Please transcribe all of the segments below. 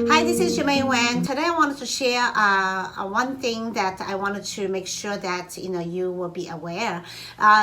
Hi, this is Jermaine Wan. Today I wanted to share one thing that I wanted to make sure that you will be aware.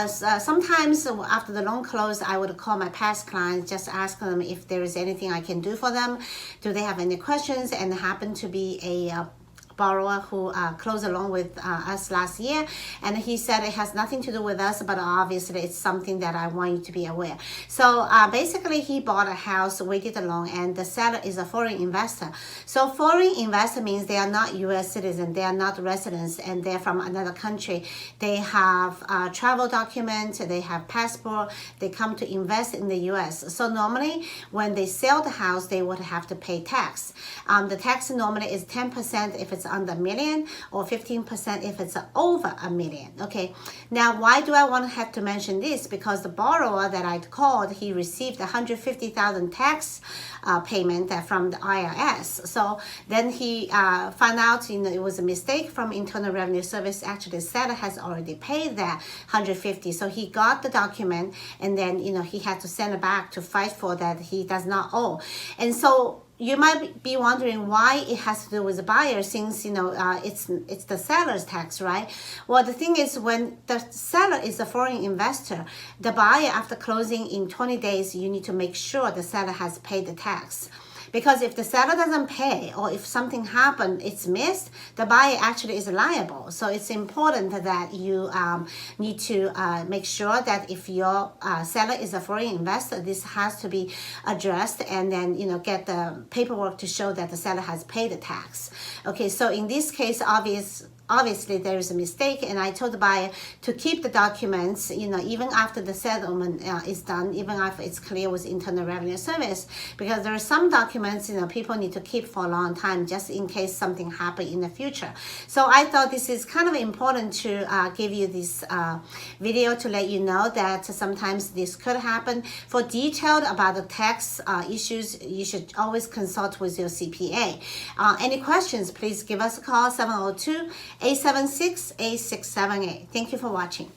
Sometimes after the loan close, I would call my past clients, just ask them if there is anything I can do for them. Do they have any questions? And happen to be a borrower who closed a loan with us last year, and he said it has nothing to do with us, but obviously it's something that I want you to be aware. So basically he bought a house, we did a loan, and the seller is a foreign investor. So foreign investor means they are not US citizens, they are not residents, and they're from another country. They have travel documents, they have passport, they come to invest in the US. So normally when they sell the house, they would have to pay tax. The tax normally is 10% if it's under $1 million, or 15% if it's over $1 million. Okay, now why do I want to have to mention this? Because the borrower that I called, he received $150,000 tax payment from the IRS. So then he found out it was a mistake from Internal Revenue Service. Actually, the seller has already paid that $150,000. So he got the document, and then he had to send it back to fight for that he does not owe. And so you might be wondering why it has to do with the buyer, since it's the seller's tax, right? Well, the thing is, when the seller is a foreign investor, the buyer, after closing in 20 days, you need to make sure the seller has paid the tax. Because if the seller doesn't pay, or if something happened, it's missed, the buyer actually is liable. So it's important that you need to make sure that if your seller is a foreign investor, this has to be addressed, and then get the paperwork to show that the seller has paid the tax. Okay, so in this case, obviously there is a mistake, and I told the buyer to keep the documents, even after the settlement is done, even after it's clear with Internal Revenue Service, because there are some documents people need to keep for a long time, just in case something happen in the future. So I thought this is kind of important to give you this video to let you know that sometimes this could happen. For detailed about the tax issues, you should always consult with your CPA. Any questions, please give us a call, 702-876-8678. Thank you for watching.